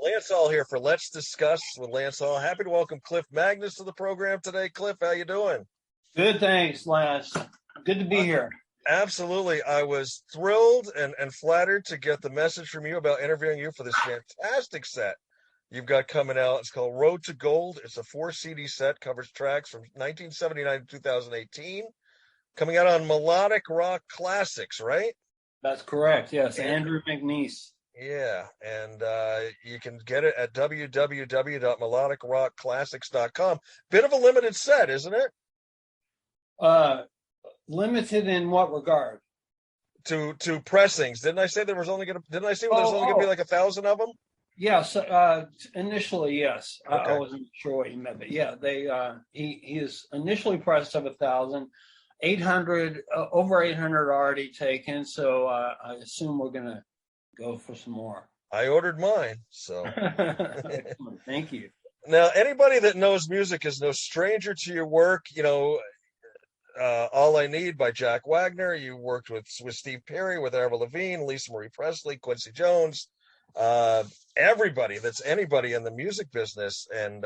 Lance All here for Let's Discuss with Lance All. Happy to welcome Clif Magness to the program today. Cliff, how you doing? Good, thanks, Lance. Good to be here. Absolutely. I was thrilled and flattered to get the message from you about interviewing you for this fantastic set you've got coming out. It's called Road to Gold. It's a 4 CD set, covers tracks from 1979 to 2018, coming out on Melodic Rock Classics, right? That's correct, yes. Andrew McNeese. Yeah, and you can get it at www.melodicrockclassics.com. Bit of a limited set, isn't it? Limited in what regard? To pressings. Didn't I say there was only going to? Didn't I say there's only going to be like 1,000 of them? Yes, initially, yes. Okay. I wasn't sure what you meant, but yeah, he is initially pressed of 1,000, 800, over 800 already taken. So I assume we're gonna go for some more. I ordered mine, so Thank you. Now, anybody that knows music is no stranger to your work. You know, All I Need by Jack Wagner. You worked with Steve Perry, with Avril Lavigne, Lisa Marie Presley, Quincy Jones, everybody that's anybody in the music business. And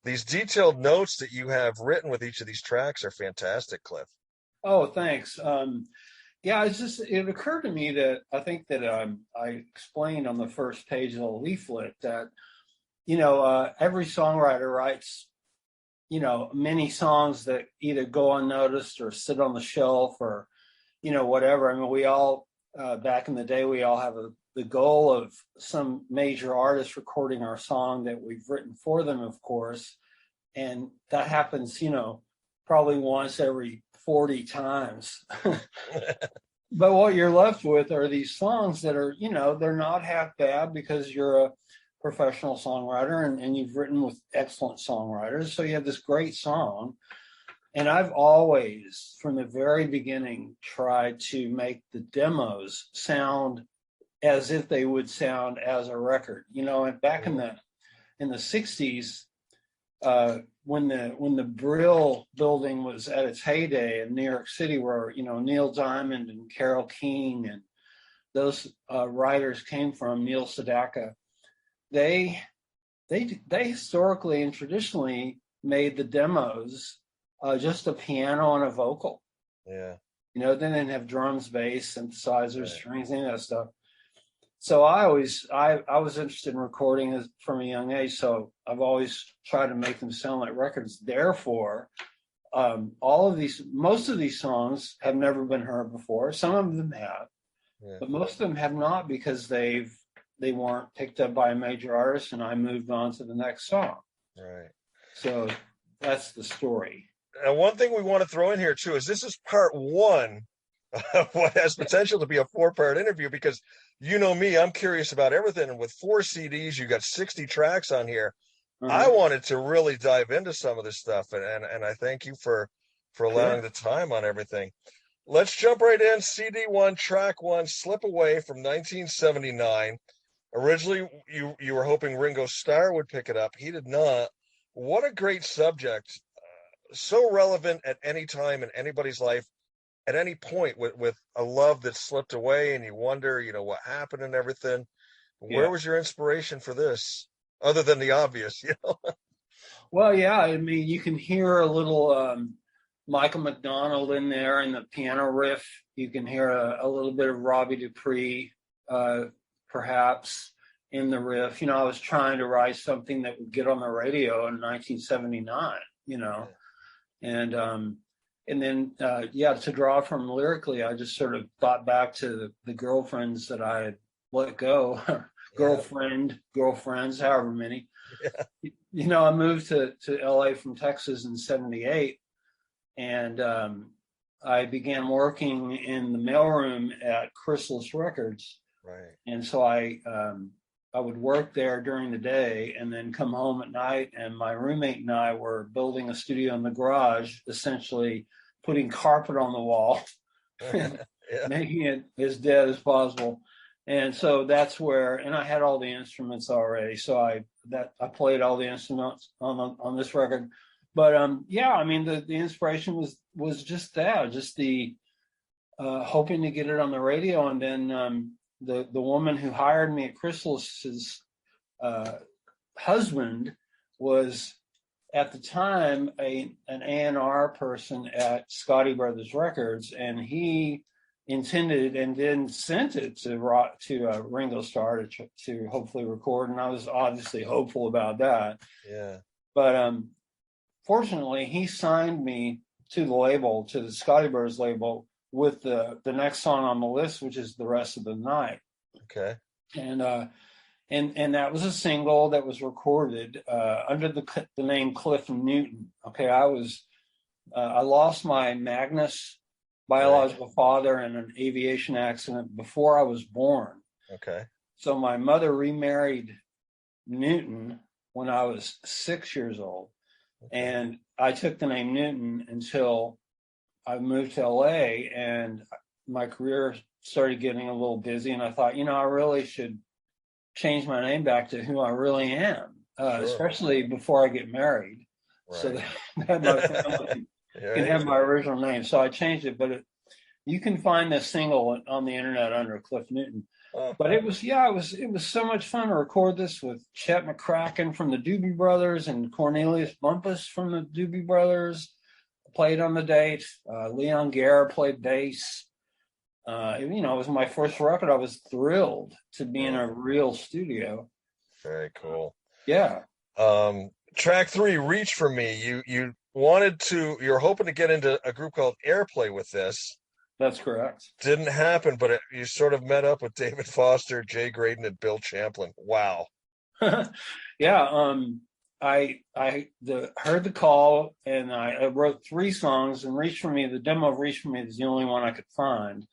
these detailed notes that you have written with each of these tracks are fantastic, Cliff. Oh, thanks. Yeah, it occurred to me that I think that I explained on the first page of the leaflet that, every songwriter writes, many songs that either go unnoticed or sit on the shelf or, whatever. I mean, we all, back in the day, we all have the goal of some major artist recording our song that we've written for them, of course. And that happens, probably once every 40 times. But what you're left with are these songs that are, they're not half bad because you're a professional songwriter and you've written with excellent songwriters. So you have this great song. And I've always, from the very beginning, tried to make the demos sound as if they would sound as a record. And back in the 60s, when the Brill building was at its heyday in New York City, where Neil Diamond and Carole King and those writers came from, Neil Sedaka, they historically and traditionally made the demos just a piano and a vocal. Yeah. They didn't have drums, bass, synthesizers, strings, any of that stuff. So I was interested in recording from a young age. So I've always tried to make them sound like records. Therefore, most of these songs have never been heard before. Some of them have, but most of them have not because they weren't picked up by a major artist, and I moved on to the next song. Right. So that's the story. And one thing we want to throw in here too is this is part one of what has potential to be a 4-part interview, because you know me, I'm curious about everything. And with 4 CDs, you got 60 tracks on here. Mm-hmm. I wanted to really dive into some of this stuff, and I thank you for allowing the time on everything. Let's jump right in. CD 1, track 1, Slip Away from 1979. Originally, you were hoping Ringo Starr would pick it up. He did not. What a great subject. So relevant at any time in anybody's life, at any point, with a love that slipped away and you wonder, what happened and everything. Where was your inspiration for this, other than the obvious, Well, yeah, I mean, you can hear a little Michael McDonald in there in the piano riff. You can hear a little bit of Robbie Dupree, perhaps, in the riff. I was trying to write something that would get on the radio in 1979, And then, to draw from lyrically, I just sort of thought back to the girlfriends that I had let go, girlfriends, however many. Yeah. I moved to LA from Texas in 78, and I began working in the mailroom at Chrysalis Records. Right. And so I would work there during the day and then come home at night, and my roommate and I were building a studio in the garage, essentially putting carpet on the wall, making it as dead as possible. And so that's where, and I had all the instruments already. So I played all the instruments on this record. But I mean, the inspiration was just that, just the hoping to get it on the radio. And then the woman who hired me at Chrysalis husband was at the time an A&R person at Scotty Brothers Records, and he intended and then sent it to Ringo Starr to hopefully record, and I was obviously hopeful about that. Yeah. But fortunately, he signed me to the label, to the Scotty Brothers label, with the next song on the list, which is The Rest of the Night. Okay. And that was a single that was recorded under the name Clif Newton. Okay, I lost my Magness biological father in an aviation accident before I was born. Okay. So my mother remarried Newton when I was 6 years old. Okay. And I took the name Newton until I moved to LA, and my career started getting a little busy, and I thought, I really should change my name back to who I really am, sure. Especially before I get married, right. So that my family can have my original name. So I changed it, but you can find this single on the internet under Clif Newton. But it was so much fun to record this with Chet McCracken from the Doobie Brothers and Cornelius Bumpus from the Doobie Brothers played on the date. Leon Guerra played bass. It was my first record. I was thrilled to be in a real studio. Very cool. Yeah. Track 3, Reach for Me. You're hoping to get into a group called Airplay with this. That's correct. Didn't happen, but you sort of met up with David Foster, Jay Graydon, and Bill Champlin. Wow. Yeah. I heard the call, and I wrote 3 songs, and Reach for Me, the demo of Reach for Me is the only one I could find.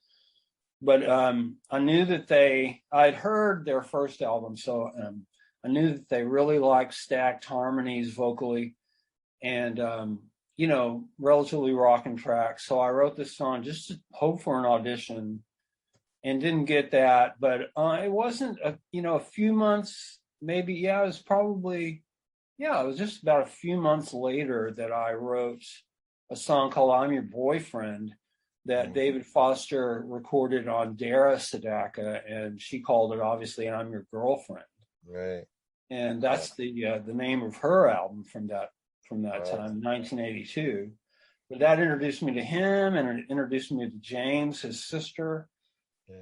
But I knew that I'd heard their first album, so I knew that they really liked stacked harmonies vocally, and relatively rockin' tracks. So I wrote this song just to hope for an audition, and didn't get that. But it wasn't a few months, maybe. It was just about a few months later that I wrote a song called "I'm Your Boyfriend" that David Foster recorded on Dara Sedaka, and she called it, obviously, "I'm Your Girlfriend." Right. And that's the name of her album from that time, 1982. But that introduced me to him, and it introduced me to James, his sister,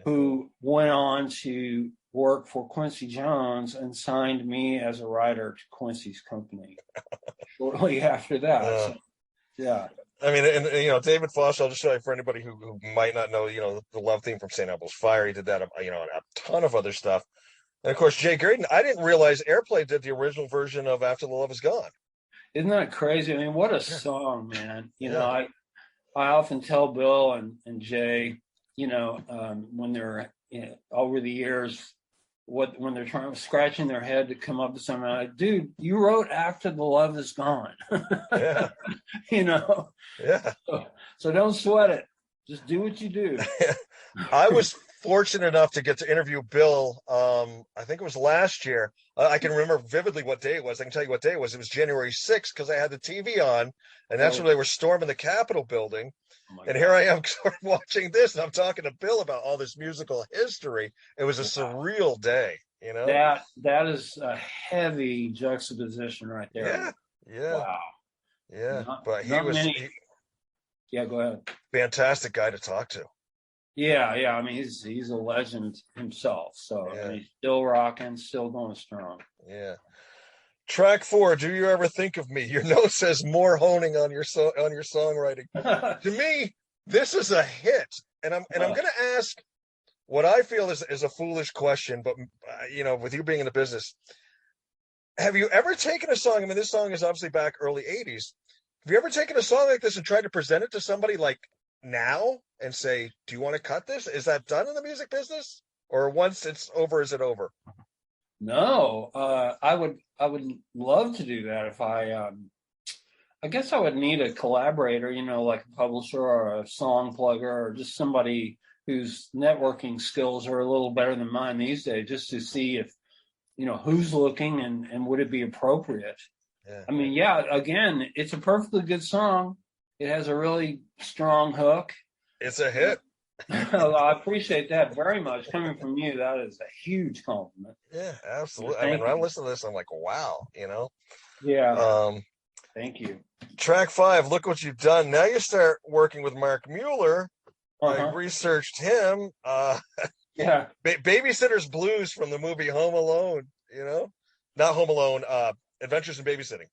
who went on to work for Quincy Jones and signed me as a writer to Quincy's company shortly after that. So, yeah. I mean, and David Foster, I'll just show you for anybody who might not know, the love theme from St. Apple's Fire. He did that, a ton of other stuff. And of course, Jay Graydon, I didn't realize Airplay did the original version of After the Love Is Gone. Isn't that crazy? I mean, what a song, man. I often tell Bill and Jay, when they're over the years, when they're scratching their head to come up with something, I'm like, dude, you wrote After the Love Is Gone. Yeah. Yeah. So don't sweat it. Just do what you do. I was fortunate enough to get to interview Bill. I think it was last year. I can remember vividly what day it was. I can tell you what day it was. It was January 6th because I had the TV on, and that's when they were storming the Capitol building. And here I am sort of watching this, and I'm talking to Bill about all this musical history. It was a surreal day, That is a heavy juxtaposition right there. Yeah. Wow. Yeah. But go ahead. Fantastic guy to talk to. Yeah. I mean, he's a legend himself. So he's still rocking, still going strong. Yeah. Track 4, Do You Ever Think of Me? Your note says more honing on your songwriting. To me, this is a hit, and I'm going to ask what I feel is a foolish question, but with you being in the business, have you ever taken a song? I mean, this song is obviously back early '80s. Have you ever taken a song like this and tried to present it to somebody like now and say, "Do you want to cut this?" Is that done in the music business, or once it's over, is it over? No, I would love to do that if I guess I would need a collaborator, like a publisher or a song plugger or just somebody whose networking skills are a little better than mine these days, just to see if, who's looking and would it be appropriate. Yeah. I mean, again, it's a perfectly good song. It has a really strong hook. It's a hit. Well, I appreciate that very much. Coming from you, that is a huge compliment. Yeah, absolutely. I mean, Thank when I you. listen to this, I'm like, wow, you know. Yeah, Um, thank you. Track 5, look what you've done. Now you start working with Mark Mueller. I Uh-huh. researched him. Yeah. Babysitter's Blues from the movie Home Alone, you know? Not Home Alone, Adventures in Babysitting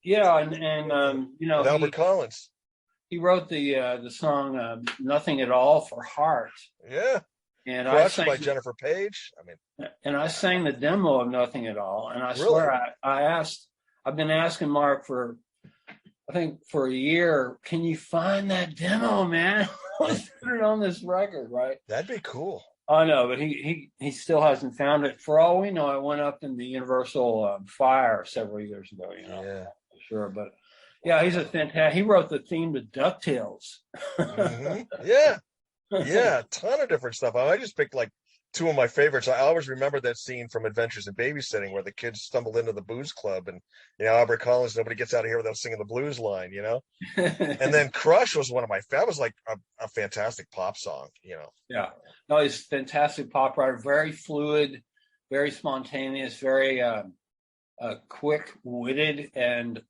Yeah, and with, you know, with Albert Collins. he wrote the song "Nothing at All" for Heart, Yeah. and I Crushed sang by Jennifer Page. I mean, the demo of "Nothing at All," and I really? swear I've been asking Mark for I think for a year, can you find that demo, man? Let's put it on this record, right? That'd be cool. I know, but he still hasn't found it. For all we know, it went up in the Universal Fire several years ago. You know, Yeah. sure, but yeah, he's a fantastic. He wrote the theme to DuckTales. Yeah. Yeah. A ton of different stuff. I just picked like two of my favorites. I always remember that scene from Adventures in Babysitting where the kids stumbled into the booze club and, Albert Collins, nobody gets out of here without singing the blues line, And then Crush was one of that was like a fantastic pop song, Yeah, no, he's a fantastic pop writer, very fluid, very spontaneous, very quick-witted, and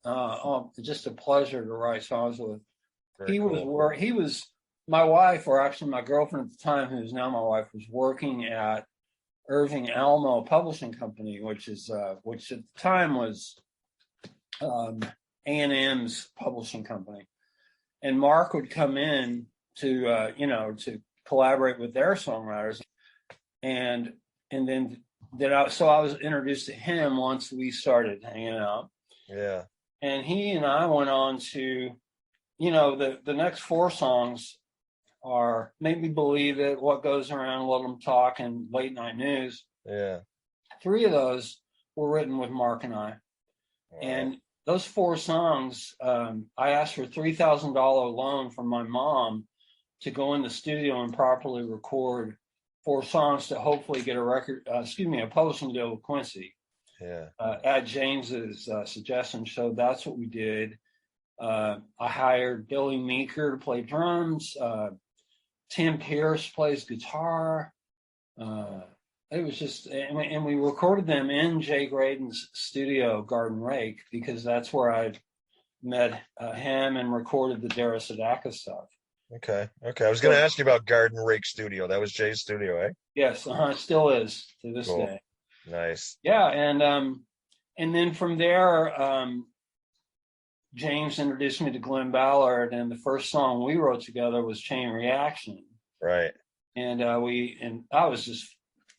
just a pleasure to write songs with. Very cool. He was my wife, or actually my girlfriend at the time, who's now my wife, was working at Irving Almo Publishing Company, which at the time was A&M's publishing company, and Mark would come in to to collaborate with their songwriters, and so I was introduced to him once we started hanging out. Yeah. And he and I went on to, the next four songs are Make Me Believe It, What Goes Around, Let Them Talk, and Late Night News. Yeah. Three of those were written with Mark and I. Wow. And those four songs, I asked for a $3,000 loan from my mom to go in the studio and properly record four songs to hopefully get a publishing deal with Quincy. Yeah. At James's suggestion. So that's what we did. I hired Billy Meeker to play drums. Tim Pierce plays guitar. It was just, and we recorded them in Jay Graydon's studio, Garden Rake, because that's where I met him and recorded the Dara Sadaka stuff. Okay. I was going to ask you about Garden Rake Studio. That was Jay's studio, eh? Yes, it still is to this day. Nice. Yeah, and then from there, James introduced me to Glenn Ballard, and the first song we wrote together was Chain Reaction. Right. And I was just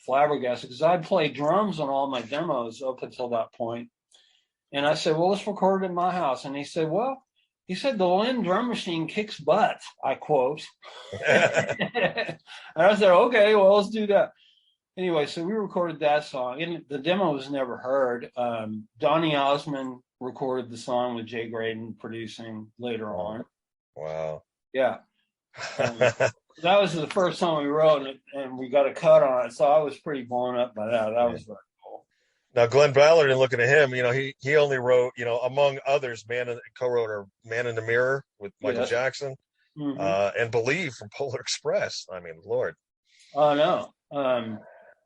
flabbergasted because I'd played drums on all my demos up until that point. And I said, well, let's record it in my house. And he said, the Lynn drum machine kicks butt, I quote. And I said, okay, well, let's do that. Anyway, so we recorded that song. And the demo was never heard. Donny Osmond recorded the song with Jay Graydon producing later on. Wow. Yeah. That was the first song we wrote, and we got a cut on it. So I was pretty blown up by that. That was very cool. Now, Glenn Ballard, and looking at him, he only wrote, among others, co-wrote Man in the Mirror with Michael Jackson, and Believe from Polar Express. I mean, Lord. Oh, no.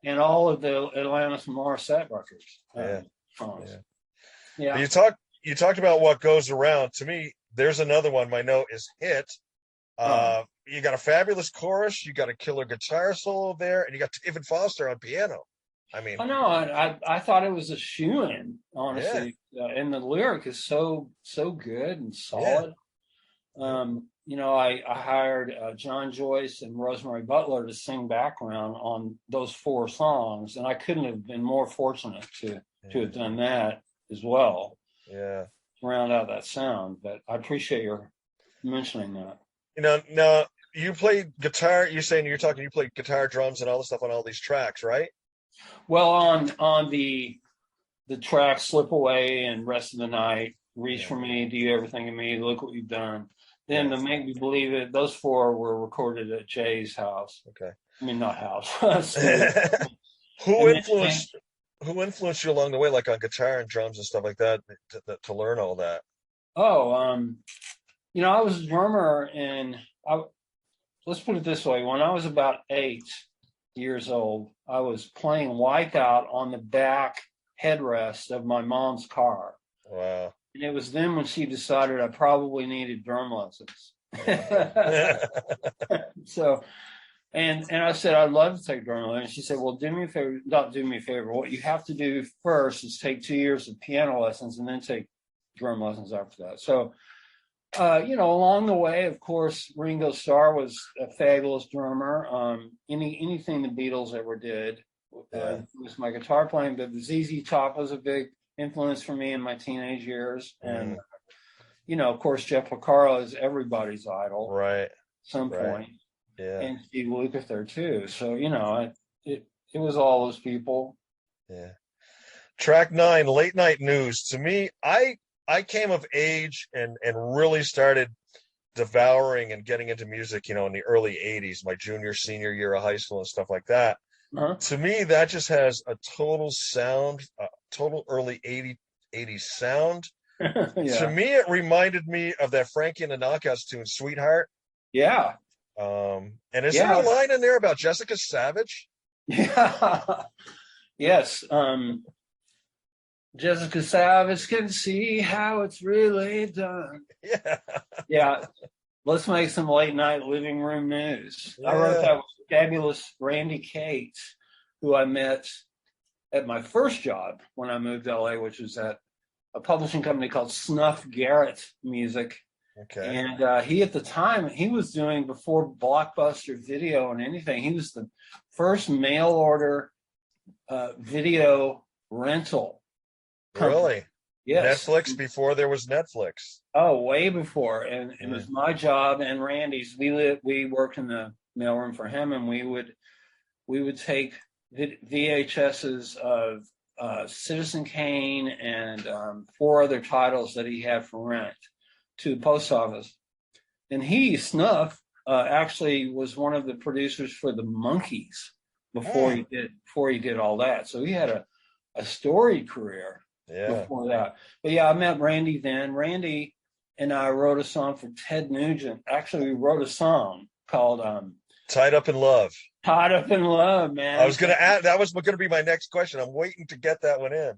And all of the Alanis Morissette records. Songs. Yeah. You talked about What Goes Around. To me, there's another one. My note is Hit. You got a fabulous chorus. You got a killer guitar solo there, and you got David Foster on piano. I mean, I thought it was a shoo-in, honestly. Yeah. And the lyric is so good and solid. Yeah. I hired John Joyce and Rosemary Butler to sing background on those four songs, and I couldn't have been more fortunate to have done that as well. Yeah, to round out that sound. But I appreciate your mentioning that. Now you played guitar. You're saying you played guitar, drums, and all the stuff on all these tracks, right? Well, on the track "Slip Away" and "Rest of the Night," "Reach for Me," "Do You Ever Think of Me," "Look What You've Done." Then to Make Me Believe It, those four were recorded at Jay's house. Okay. I mean, not house. Who influenced you along the way, like on guitar and drums and stuff like that, to learn all that? Oh, I was a drummer, and let's put it this way. When I was about 8 years old, I was playing Wipeout on the back headrest of my mom's car. Wow. And it was then when she decided I probably needed drum lessons. So, and I said, I'd love to take drum lessons. She said, well, do me a favor, not do me a favor. What you have to do first is take 2 years of piano lessons and then take drum lessons after that. So, along the way, of course, Ringo Starr was a fabulous drummer. Anything the Beatles ever did was my guitar playing, but the ZZ Top was a big influence for me in my teenage years. And, of course, Jeff Porcaro is everybody's idol. Right. At some point. Yeah. And Steve Lukather, too. So, it was all those people. Yeah. Track 9, Late Night News. To me, I came of age and really started devouring and getting into music, in the early 80s, my junior, senior year of high school and stuff like that. Uh-huh. To me, that just has a total sound, total early 80s sound. Yeah. To me, it reminded me of that Frankie and the Knockouts tune, Sweetheart. Yeah. And is there a line in there about Jessica Savage? Yeah. Yes. Jessica Savage can see how it's really done. Yeah. Yeah. Let's make some late night living room news. Yeah. I wrote that with fabulous Randy Cates, who I met at my first job when I moved to LA, which was at a publishing company called Snuff Garrett Music. Okay. And he, at the time, he was doing, before Blockbuster Video and anything, he was the first mail order video rental company. Really? Yes. Netflix before there was Netflix. Oh, way before. And it was my job and Randy's. We worked in the mailroom for him, and we would take VHSs of Citizen Kane and 4 other titles that he had for rent to the post office. And Snuff, actually was one of the producers for the Monkees before he did all that. So he had a storied career before that. But yeah, I met Randy then. Randy and I wrote a song for Ted Nugent. Actually, we wrote a song called Tied Up in Love. Tied Up in Love, man. I was going to add, that was going to be my next question. I'm waiting to get that one in.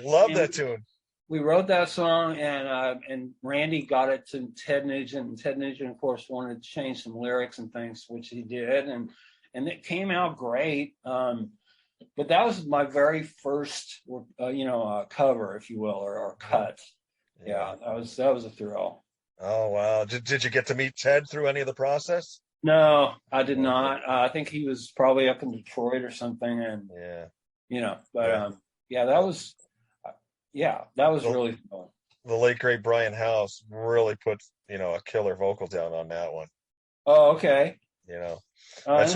Love that tune. We wrote that song, and Randy got it to Ted Nugent, and Ted Nugent, of course, wanted to change some lyrics and things, which he did, and it came out great. But that was my very first, cover, if you will, or cut. Yeah, that was a thrill. Oh wow! Did you get to meet Ted through any of the process? No, I did not. I think he was probably up in Detroit or something, and that was really fun. The late great Brian House really put a killer vocal down on that one. Oh, okay. That's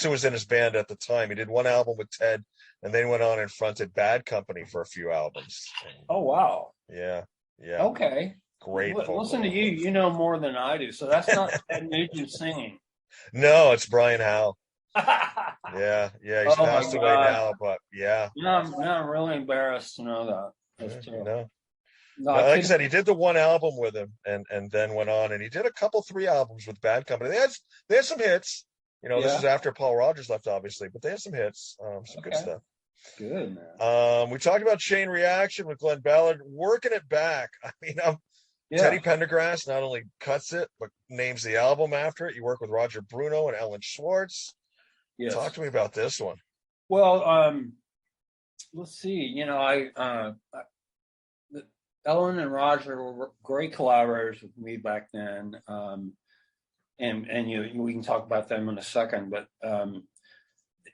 who was in his band at the time. He did one album with Ted, and then went on and fronted Bad Company for a few albums. Oh wow! Yeah. Okay. Great. Listen to you. You know more than I do. So that's not Ted Nugent singing. No, it's Brian Howe. Yeah. He's passed away now, but yeah. Now I'm really embarrassed to know that. That's No, like I said, he did the one album with him, and then went on, and he did a couple 3 albums with Bad Company. They had some hits. This is after Paul Rogers left, obviously, but they had some hits, some good stuff. Good, man. We talked about Chain Reaction with Glenn Ballard, working it back. I mean, Teddy Pendergrass not only cuts it, but names the album after it. You work with Roger Bruno and Ellen Schwartz. Yes. Talk to me about this one. Well, let's see. Ellen and Roger were great collaborators with me back then, and we can talk about them in a second. But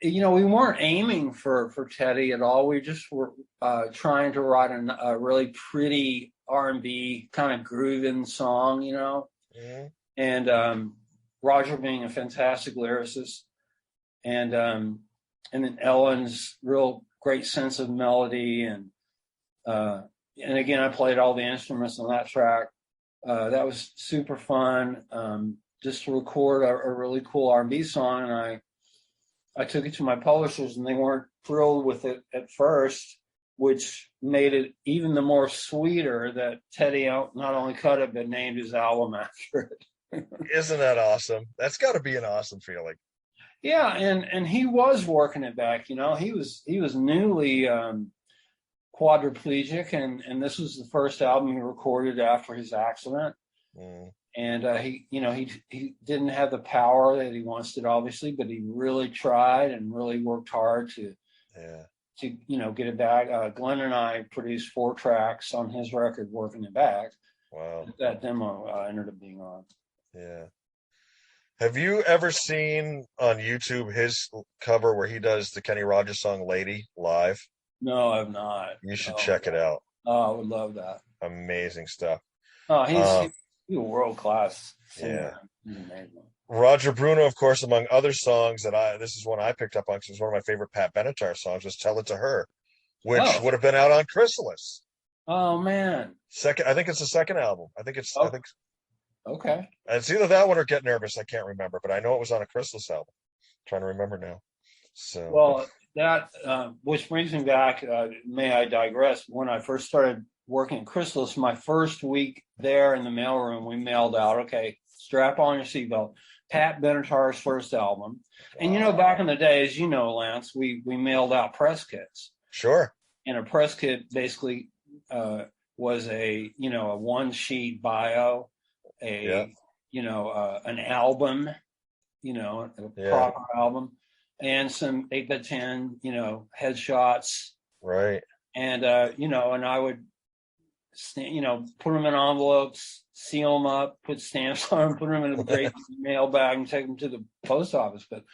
we weren't aiming for Teddy at all. We just were trying to write a really pretty R&B kind of grooving song, and Roger being a fantastic lyricist, and then Ellen's real great sense of melody, and again, I played all the instruments on that track. That was super fun, just to record a really cool R&B song, and I took it to my publishers, and they weren't thrilled with it at first, which made it even the more sweeter that Teddy not only cut it, but named his album after it. Isn't that awesome? That's got to be an awesome feeling. Yeah, and he was working it back. He was newly quadriplegic, and this was the first album he recorded after his accident. Mm. And he didn't have the power that he once did, obviously, but he really tried and really worked hard to get it back. Glenn and I produced 4 tracks on his record, Working It Back. Wow. That demo ended up being on. Yeah. Have you ever seen on YouTube his cover where he does the Kenny Rogers song "Lady" live? No, I've not. You should Oh, check it out. I would love that. Amazing stuff. Oh, he's a world class singer. Yeah. He's amazing. Roger Bruno, of course, among other songs this is one I picked up on because it's one of my favorite Pat Benatar songs, was "Tell It to Her," which would have been out on Chrysalis. Oh man. I think it's the second album. Okay. It's either that one or Get Nervous. I can't remember, but I know it was on a Chrysalis album. I'm trying to remember now. So, well, that which brings me back. May I digress? When I first started working at Chrysalis, my first week there in the mailroom, we mailed out, okay, strap on your seatbelt, Pat Benatar's first album. And back in the days, Lance, we mailed out press kits. Sure. And a press kit basically was a 1-sheet bio, an album, a proper album, and some 8x10, headshots. Right. And and I would put them in envelopes, seal them up, put stamps on them, put them in a great mail bag, and take them to the post office. But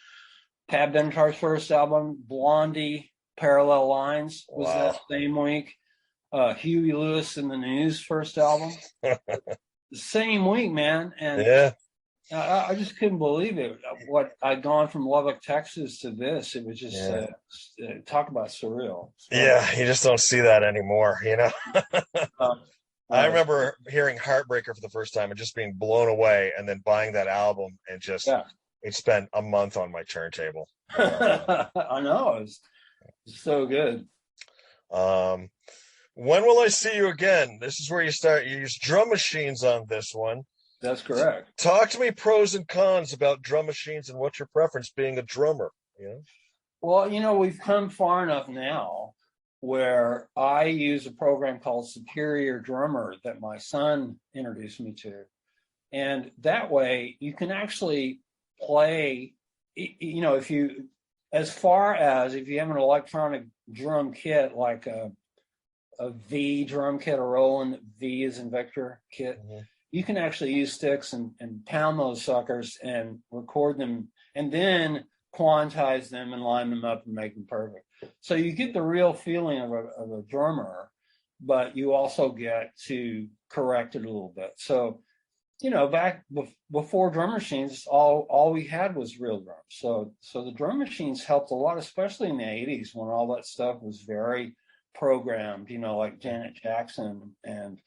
Pat Benatar's first album, Blondie, Parallel Lines, was that same week. Huey Lewis and the News first album, the same week, man. And I just couldn't believe it. What I'd gone from Lubbock, Texas to this, it was just talk about surreal. Yeah, you just don't see that anymore, I remember hearing Heartbreaker for the first time and just being blown away, and then buying that album and just it spent a month on my turntable. I know, it's so good. When will I see you again? This is where you start. You use drum machines on this one. That's correct. Talk to me pros and cons about drum machines and what's your preference being a drummer. Well, we've come far enough now where I use a program called Superior Drummer that my son introduced me to. And that way you can actually play, if you have an electronic drum kit, like a V drum kit, a Roland V as in Victor kit, you can actually use sticks and pound those suckers and record them and then quantize them and line them up and make them perfect. So you get the real feeling of a drummer, but you also get to correct it a little bit. So, back before drum machines, all we had was real drums. So the drum machines helped a lot, especially in the 80s when all that stuff was very programmed, like Janet Jackson and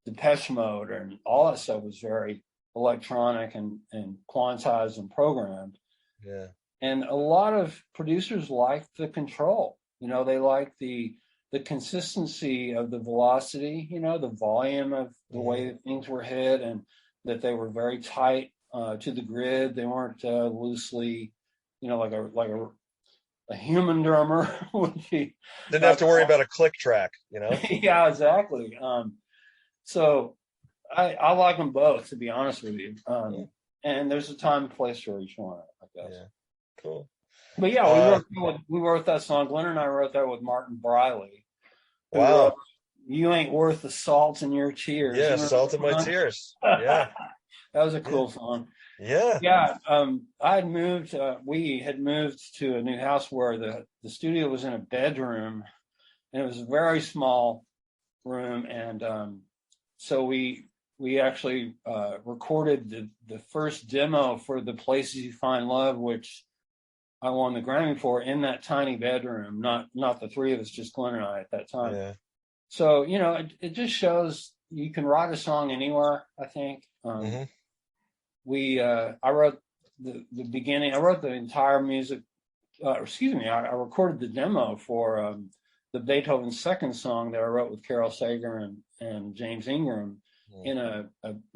Depeche Mode and all that stuff was very electronic and quantized and programmed. Yeah. And a lot of producers like the control. They like the consistency of the velocity, the volume of the way that things were hit, and that they were very tight to the grid. They weren't loosely, like a human drummer would be. Didn't have to worry about a click track, Yeah, exactly. So I like them both, to be honest with you. And there's a time and place for each one, I guess. Yeah. Cool. But yeah, we wrote that song. Glenn and I wrote that with Martin Briley. Wow. You Ain't Worth the Salt in Your Tears. Yeah, Salt in My Tears. Yeah. That was a cool song. Yeah. Yeah. We had moved to a new house where the studio was in a bedroom, and it was a very small room. And so we actually recorded the first demo for The Places You Find Love, which I won the Grammy for, in that tiny bedroom, not the three of us, just Glenn and I at that time. Yeah. So, it just shows you can write a song anywhere, I think. I wrote the beginning, I wrote the entire music, I recorded the demo for the Beethoven second song that I wrote with Carol Sager and James Ingram in an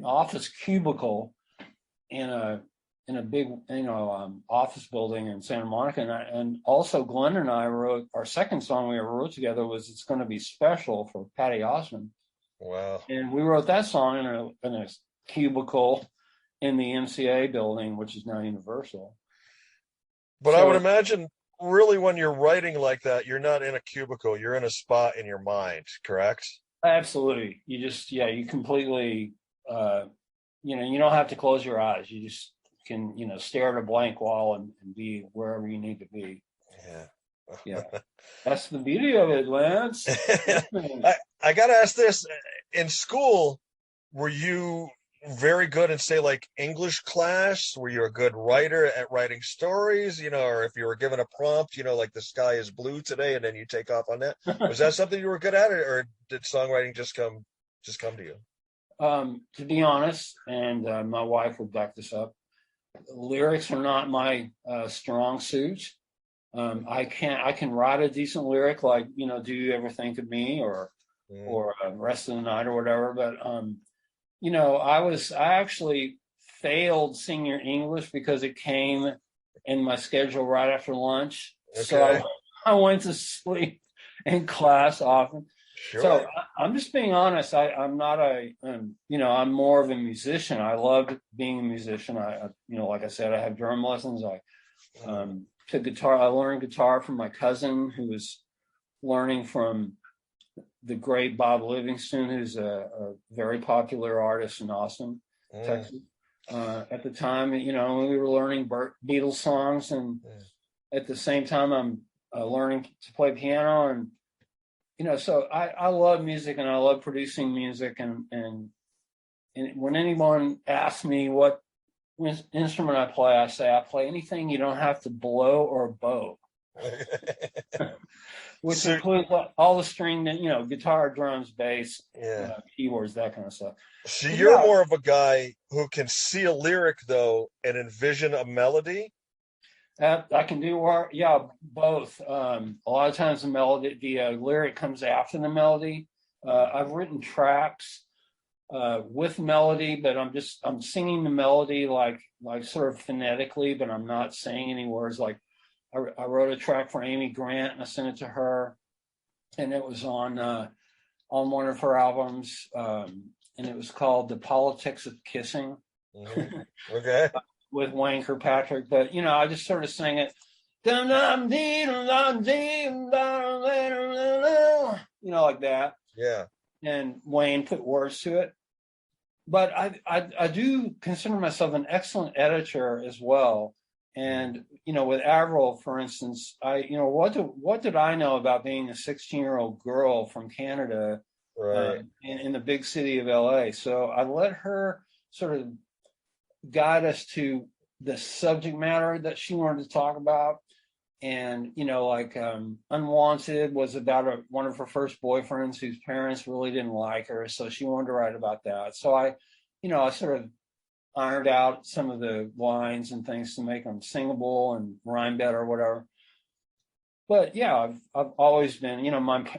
office cubicle in a big, office building in Santa Monica. And also Glenn and I wrote our second song we ever wrote together was "It's Gonna Be Special" for Patty Osmond. Wow. And we wrote that song in a cubicle in the MCA building, which is now Universal. But so, I would imagine really when you're writing like that, you're not in a cubicle, you're in a spot in your mind, correct? Absolutely. You just, you completely, you don't have to close your eyes. You just can, stare at a blank wall and be wherever you need to be. Yeah. That's the beauty of it, Lance. I got to ask this. In school, were you very good in, say, like English class? Were you a good writer at writing stories, or if you were given a prompt, like the sky is blue today, and then you take off on that? Was that something you were good at, or did songwriting just come to you? To be honest, and my wife would back this up, lyrics are not my strong suit. I can write a decent lyric like, "Do You Ever Think of Me?" or "Rest of the Night" or whatever. But, I actually failed senior English because it came in my schedule right after lunch. Okay. So I went to sleep in class often. Sure. So I'm just being honest. I'm not I'm more of a musician. I loved being a musician. Like I said, I have drum lessons. I took guitar. I learned guitar from my cousin who was learning from the great Bob Livingston, who's a very popular artist in Austin, Texas. At the time, we were learning Beatles songs, and at the same time, I'm learning to play piano. And, so I love music, and I love producing music. And when anyone asks me what instrument I play, I say I play anything you don't have to blow or bow. Which includes all the string, guitar, drums, bass, keyboards, that kind of stuff. So you're more of a guy who can see a lyric, though, and envision a melody? I can do both. A lot of times the lyric comes after the melody. I've written tracks with melody, but I'm singing the melody like sort of phonetically, but I'm not saying any words. Like I wrote a track for Amy Grant and I sent it to her, and it was on one of her albums, and it was called "The Politics of Kissing." Mm-hmm. Okay. With Wayne Kirkpatrick, but I just sort of sang it, like that. Yeah. And Wayne put words to it. But I do consider myself an excellent editor as well. And with Avril, for instance, what did I know about being a 16-year-old girl from Canada, right, in the big city of LA? So I let her sort of guide us to the subject matter that she wanted to talk about. And Unwanted was about one of her first boyfriends whose parents really didn't like her, so she wanted to write about that. So I sort of ironed out some of the lines and things to make them singable and rhyme better or whatever. But I've always been,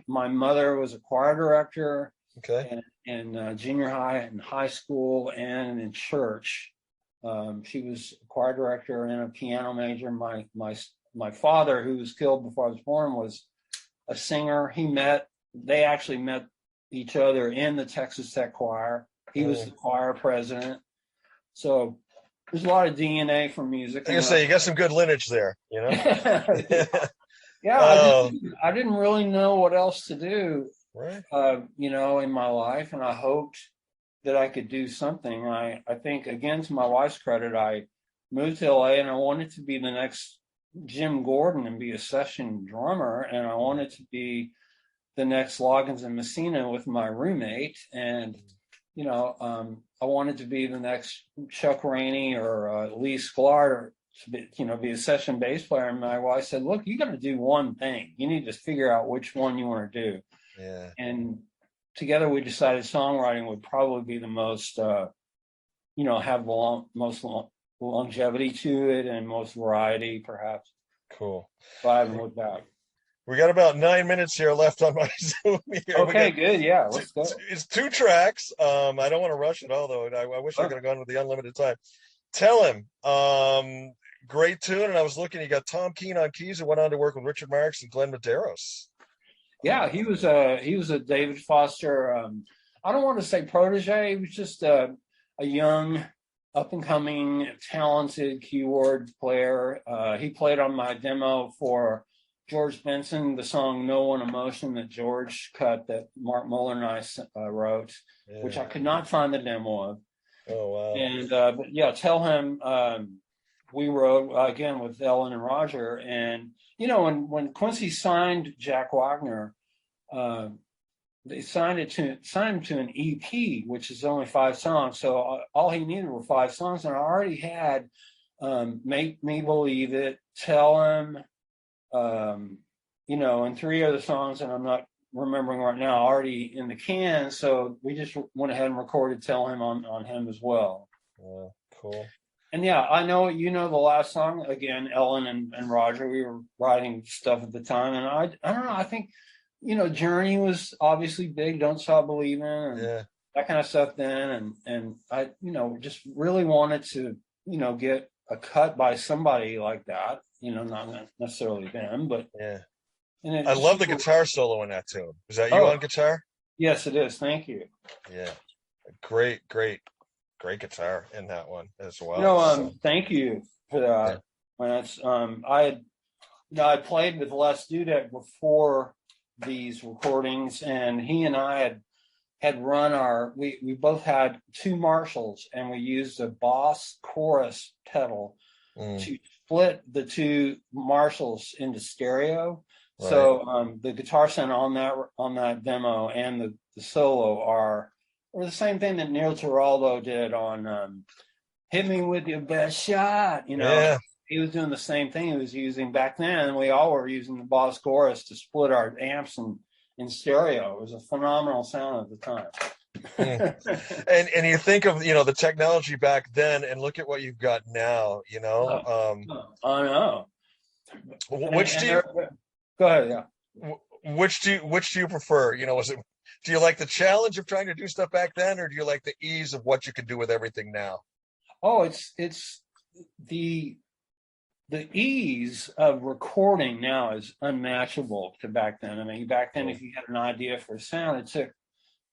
my mother was a choir director. Okay. in junior high and high school and in church. She was a choir director and a piano major. My father, who was killed before I was born, was a singer. They actually met each other in the Texas Tech choir. He was the choir president. So there's a lot of DNA from music. You got some good lineage there, Yeah, I didn't really know what else to do, right? In my life, and I hoped that I could do something. I think, again, to my wife's credit, I moved to LA and I wanted to be the next Jim Gordon and be a session drummer, and I wanted to be the next Loggins and Messina with my roommate, and I wanted to be the next Chuck Rainey or Lee Sklar, to be a session bass player. And my wife said, "Look, you got to do one thing. You need to figure out which one you want to do." Yeah. And together we decided songwriting would probably be the most, have the most longevity to it and most variety, perhaps. Cool. So I haven't looked back. We got about 9 minutes here left on my Zoom here. Okay, good. Yeah, let's go. It's 2 tracks. I don't want to rush it all, though. I wish I could have gone with the unlimited time. Tell him. Great tune. And I was looking, you got Tom Keene on keys, who went on to work with Richard Marx and Glenn Medeiros. Yeah, he was a David Foster. I don't want to say protege. He was just a young, up and coming, talented keyboard player. He played on my demo for George Benson, the song "No One Emotion" that George cut, that Mark Muller and I wrote, which I could not find the demo of. Oh wow! And but yeah, tell him we wrote again with Ellen and Roger, and when Quincy signed Jack Wagner, they signed him to an EP, which is only 5 songs. So all he needed were 5 songs, and I already had "Make Me Believe It," "Tell Him," and 3 other songs, and I'm not remembering right now, already in the can. So we just went ahead and recorded "Tell Him" on him as well. Yeah, cool. And yeah, I know the last song again, Ellen and Roger. We were writing stuff at the time, and I don't know. I think Journey was obviously big. Don't Stop Believing, and that kind of stuff then. And I just really wanted to get a cut by somebody like that. Not necessarily them, but yeah. And I love the guitar solo in that tune. Is that you on guitar? Yes, it is. Thank you. Yeah, great guitar in that one as well. Thank you for that. Yeah. I played with Les Dudek before these recordings, and he and I had run we both had 2 Marshalls, and we used a Boss chorus pedal to split the 2 Marshalls into stereo. Right. So the guitar sound on that demo and the solo are the same thing that Neil Giraldo did on "Hit Me With Your Best Shot." Yeah. He was doing the same thing he was using back then, and we all were using the Boss chorus to split our amps in stereo. It was a phenomenal sound at the time. And you think of the technology back then, and look at what you've got now. I know. Which do you go ahead? Yeah. Which do you prefer? Do you like the challenge of trying to do stuff back then, or do you like the ease of what you can do with everything now? Oh, it's the ease of recording now is unmatchable to back then. I mean, back then, if you had an idea for a sound, it took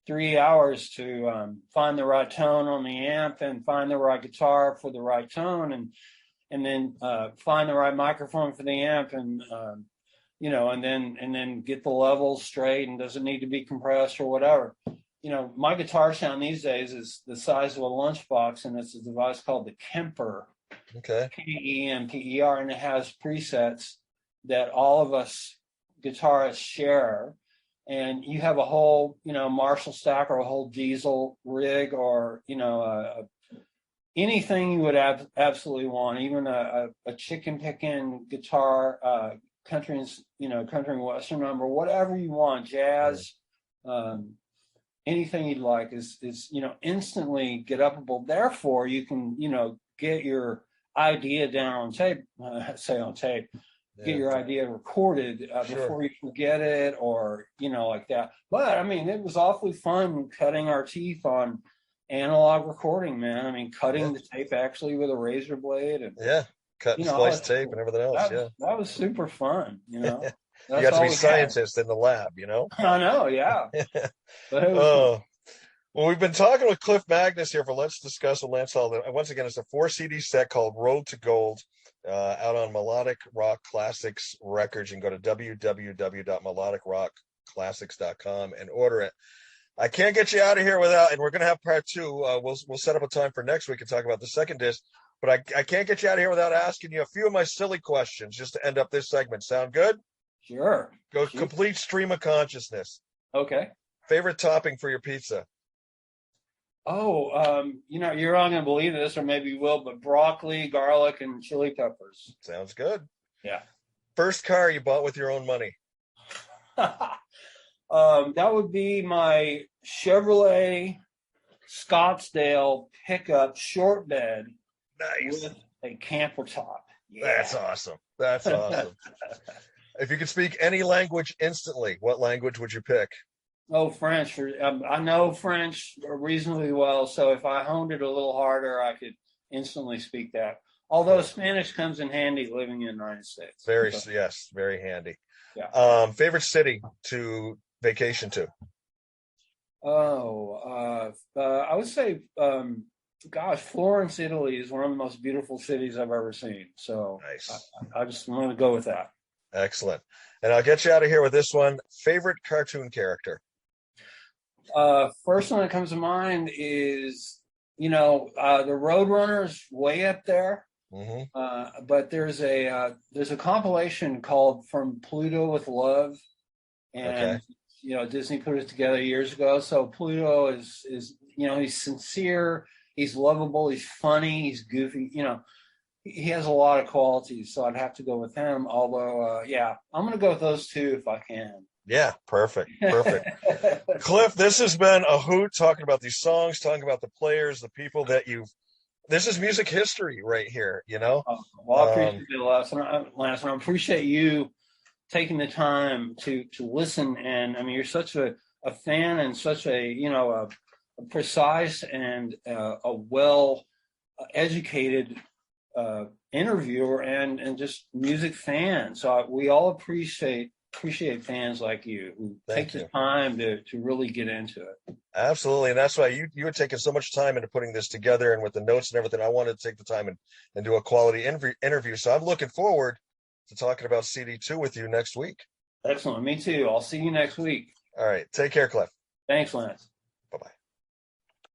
3 hours to find the right tone on the amp, and find the right guitar for the right tone, and then find the right microphone for the amp, and and then get the levels straight, and does it need to be compressed or whatever. My guitar sound these days is the size of a lunchbox, and it's a device called the Kemper. Okay. Kemper, and it has presets that all of us guitarists share. And you have a whole, Marshall stack, or a whole diesel rig, or anything you would absolutely want, even a chicken picking guitar, country and western number, whatever you want, jazz, anything you'd like is instantly get upable. Therefore, you can get your idea down on tape, get your idea recorded before you forget it, or like that. But I mean, it was awfully fun cutting our teeth on analog recording, man. I mean, cutting the tape actually with a razor blade, and cut and slice tape and everything else. That was super fun. You got to be scientists in the lab, I know, yeah. Well, we've been talking with Clif Magness here for Let's Discuss with Lance Hall. Once again, it's a 4-CD set called Road to Gold, out on Melodic Rock Classics Records. You can go to www.melodicrockclassics.com and order it. I can't get you out of here without, and we're going to have part 2. We'll set up a time for next week and talk about the second disc. But I can't get you out of here without asking you a few of my silly questions just to end up this segment. Sound good? Sure. Complete stream of consciousness. Okay. Favorite topping for your pizza? Oh, you're not going to believe this, or maybe you will, but broccoli, garlic, and chili peppers. Sounds good. Yeah. First car you bought with your own money? That would be my Chevrolet Scottsdale pickup short bed. Nice. With a camper top. Yeah. That's awesome. If you could speak any language instantly, what language would you pick? Oh, French. I know French reasonably well, so if I honed it a little harder, I could instantly speak that. Although Spanish comes in handy living in the United States. Yes, very handy. Yeah. Favorite city to vacation to? I would say, gosh, Florence, Italy is one of the most beautiful cities I've ever seen. So Nice. I just want to go with that. Excellent. And I'll get you out of here with this one. Favorite cartoon character? First one that comes to mind is, the Roadrunners way up there. Mm-hmm. But there's a compilation called From Pluto with Love, and Disney put it together years ago. So Pluto is he's sincere, he's lovable, he's funny, he's goofy. He has a lot of qualities. So I'd have to go with him. Although, I'm going to go with those two if I can. Yeah, perfect. Clif, this has been a hoot talking about these songs, talking about the players, the people that this is music history right here, Well, I appreciate it, Lance, and I appreciate you taking the time to listen. And I mean, you're such a fan and such a precise and a well educated interviewer and just music fan. So we all appreciate fans like you who take the time to really get into it. Absolutely. And that's why you had taken so much time into putting this together, and with the notes and everything, I wanted to take the time and do a quality interview. So I'm looking forward to talking about CD2 with you next week. Excellent. Me too. I'll see you next week. All right. Take care, Clif. Thanks, Lance.